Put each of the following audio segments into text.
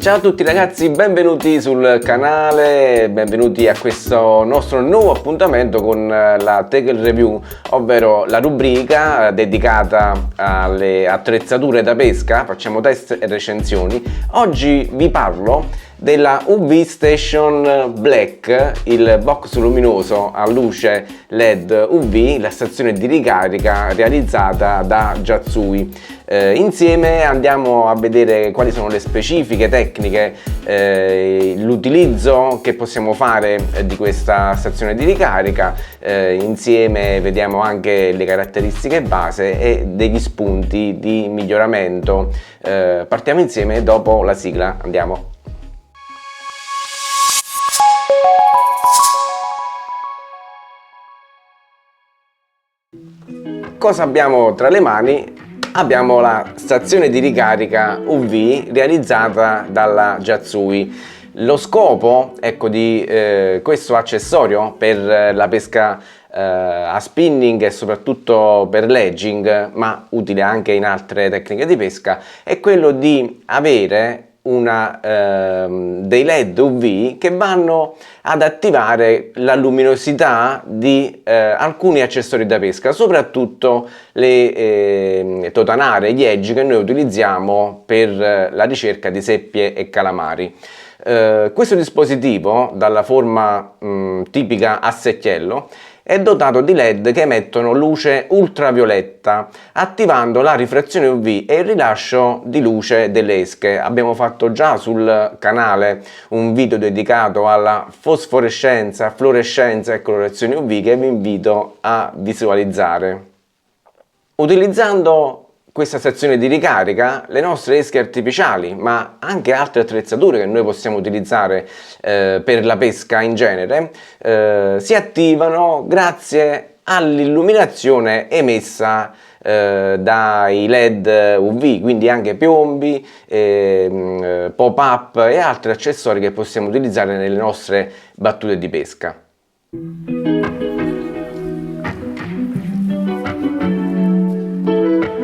Ciao a tutti ragazzi, benvenuti sul canale, benvenuti a questo nostro nuovo appuntamento con la Tackle Review, ovvero la rubrica dedicata alle attrezzature da pesca. Facciamo test e recensioni. Oggi vi parlo della UV Station Black, il box luminoso a luce LED UV, la stazione di ricarica realizzata da Yatsui. Insieme andiamo a vedere quali sono le specifiche tecniche, l'utilizzo che possiamo fare di questa stazione di ricarica, insieme vediamo anche le caratteristiche base e degli spunti di miglioramento. Partiamo insieme dopo la sigla, andiamo. Cosa abbiamo tra le mani? Abbiamo la stazione di ricarica UV realizzata dalla Yatsui. Lo scopo, ecco, di questo accessorio per la pesca a spinning e soprattutto per l'edging, ma utile anche in altre tecniche di pesca, è quello di avere dei LED UV che vanno ad attivare la luminosità di alcuni accessori da pesca, soprattutto le totanare, gli edge che noi utilizziamo per la ricerca di seppie e calamari. Questo dispositivo, dalla forma tipica a secchiello, è dotato di LED che emettono luce ultravioletta, attivando la rifrazione UV e il rilascio di luce delle esche. Abbiamo fatto già sul canale un video dedicato alla fosforescenza, fluorescenza e colorazione UV che vi invito a visualizzare. Utilizzando questa stazione di ricarica, le nostre esche artificiali, ma anche altre attrezzature che noi possiamo utilizzare per la pesca in genere, si attivano grazie all'illuminazione emessa dai LED UV, quindi anche piombi, pop-up e altri accessori che possiamo utilizzare nelle nostre battute di pesca.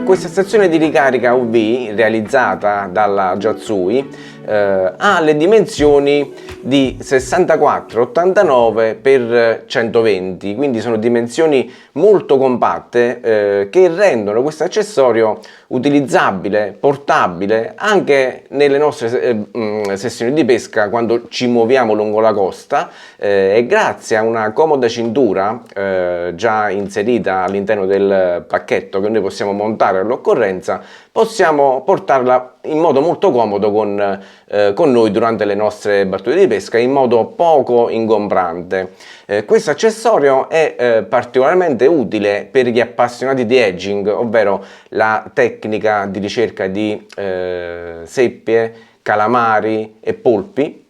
Questa stazione di ricarica UV realizzata dalla Yatsui ha le dimensioni di 64-89 x 120, quindi sono dimensioni molto compatte che rendono questo accessorio utilizzabile, portabile anche nelle nostre sessioni di pesca quando ci muoviamo lungo la costa, e grazie a una comoda cintura già inserita all'interno del pacchetto che noi possiamo montare all'occorrenza, possiamo portarla in modo molto comodo con noi durante le nostre battute di pesca, in modo poco ingombrante. Questo accessorio è particolarmente utile per gli appassionati di edging, ovvero la tecnica di ricerca di seppie, calamari e polpi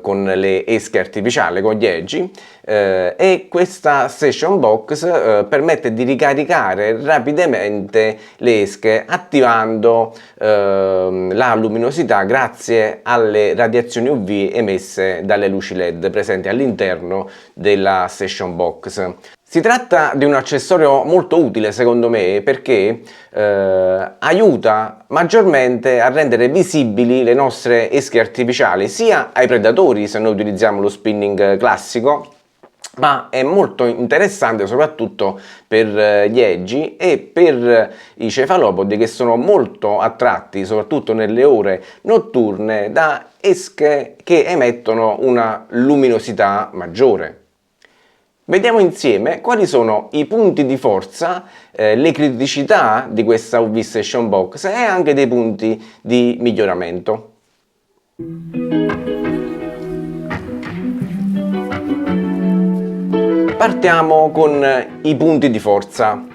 con le esche artificiali, con gli edgi, e questa Station Box permette di ricaricare rapidamente le esche attivando la luminosità grazie alle radiazioni UV emesse dalle luci LED presenti all'interno della Station Box. Si tratta di un accessorio molto utile secondo me perché aiuta maggiormente a rendere visibili le nostre esche artificiali sia ai predatori se noi utilizziamo lo spinning classico, ma è molto interessante soprattutto per gli edgi e per i cefalopodi che sono molto attratti soprattutto nelle ore notturne da esche che emettono una luminosità maggiore. Vediamo insieme quali sono i punti di forza, le criticità di questa UV Station Box e anche dei punti di miglioramento. Partiamo con i punti di forza.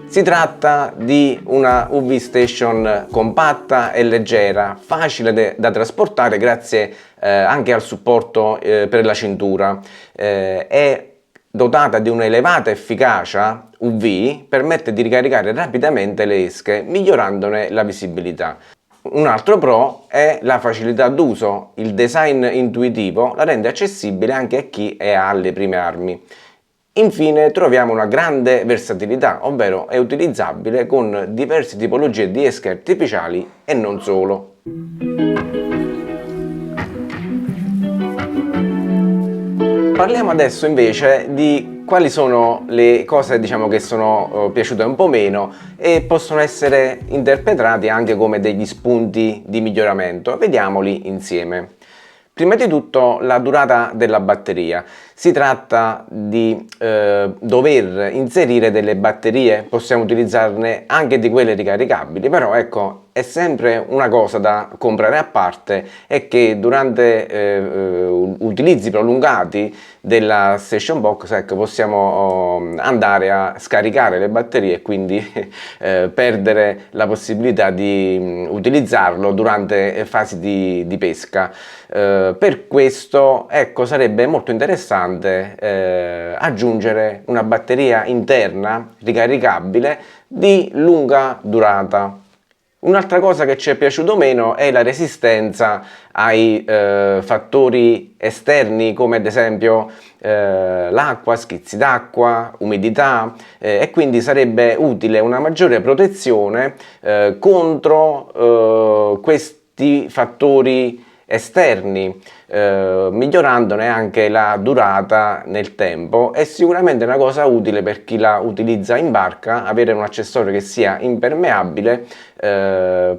Si tratta di una UV Station compatta e leggera, facile da trasportare grazie anche al supporto per la cintura. È dotata di un'elevata efficacia UV, permette di ricaricare rapidamente le esche, migliorandone la visibilità. Un altro pro è la facilità d'uso, il design intuitivo la rende accessibile anche a chi è alle prime armi. Infine troviamo una grande versatilità, ovvero è utilizzabile con diverse tipologie di esche artificiali e non solo. Parliamo adesso invece di quali sono le cose, diciamo, che sono piaciute un po' meno e possono essere interpretati anche come degli spunti di miglioramento. Vediamoli insieme. Prima di tutto la durata della batteria. Si tratta di dover inserire delle batterie, possiamo utilizzarne anche di quelle ricaricabili, però ecco, è sempre una cosa da comprare a parte, è che durante utilizzi prolungati della Station Box, ecco, possiamo andare a scaricare le batterie e quindi perdere la possibilità di utilizzarlo durante fasi di pesca. Per questo, ecco, sarebbe molto interessante aggiungere una batteria interna ricaricabile di lunga durata. Un'altra cosa che ci è piaciuto meno è la resistenza ai fattori esterni, come ad esempio l'acqua, schizzi d'acqua, umidità, e quindi sarebbe utile una maggiore protezione contro questi fattori esterni, migliorandone anche la durata nel tempo. È sicuramente una cosa utile per chi la utilizza in barca. Avere un accessorio che sia impermeabile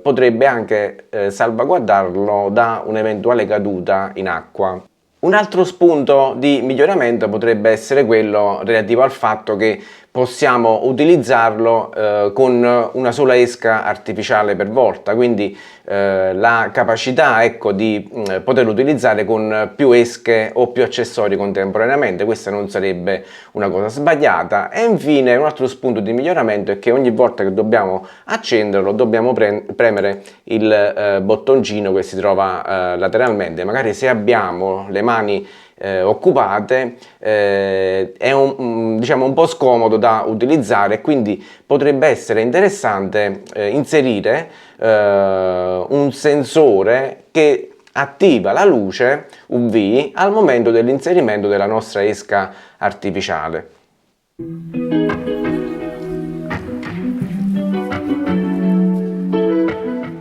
potrebbe anche salvaguardarlo da un'eventuale caduta in acqua. Un altro spunto di miglioramento potrebbe essere quello relativo al fatto che possiamo utilizzarlo con una sola esca artificiale per volta, quindi la capacità, ecco, di poterlo utilizzare con più esche o più accessori contemporaneamente. Questa non sarebbe una cosa sbagliata. E infine un altro spunto di miglioramento è che ogni volta che dobbiamo accenderlo dobbiamo premere il bottoncino che si trova lateralmente. Magari se abbiamo le mani occupate è diciamo un po' scomodo da utilizzare, quindi potrebbe essere interessante inserire un sensore che attiva la luce UV al momento dell'inserimento della nostra esca artificiale.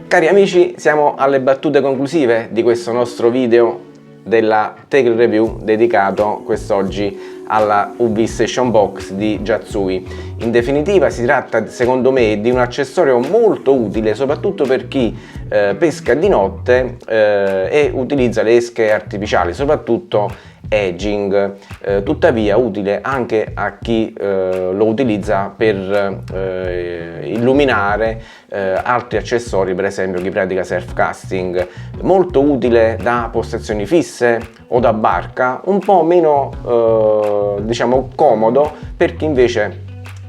Cari amici, siamo alle battute conclusive di questo nostro video della Tech Review dedicato quest'oggi alla UV Station Box di Yatsui. In definitiva si tratta, secondo me, di un accessorio molto utile soprattutto per chi pesca di notte e utilizza le esche artificiali, soprattutto edging, tuttavia utile anche a chi lo utilizza per illuminare altri accessori, per esempio chi pratica surf casting. Molto utile da postazioni fisse o da barca, un po' meno diciamo comodo per chi invece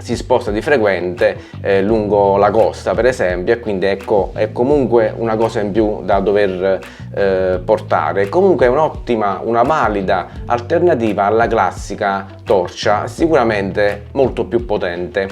si sposta di frequente lungo la costa, per esempio, e quindi ecco, è comunque una cosa in più da dover portare. Comunque è un'ottima, una valida alternativa alla classica torcia, sicuramente molto più potente.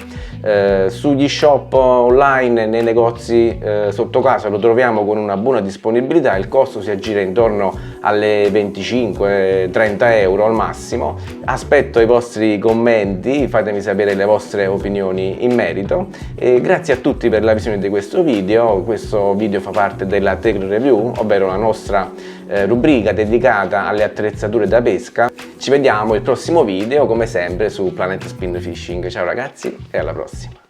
Sugli shop online, nei negozi sotto casa lo troviamo con una buona disponibilità, il costo si aggira intorno alle 25-30 euro al massimo. Aspetto i vostri commenti, fatemi sapere le vostre opinioni in merito, e grazie a tutti per la visione di questo video. Questo video fa parte della Tech Review, ovvero la nostra rubrica dedicata alle attrezzature da pesca. Ci vediamo il prossimo video come sempre su Planet Spin Fishing. Ciao ragazzi e alla prossima!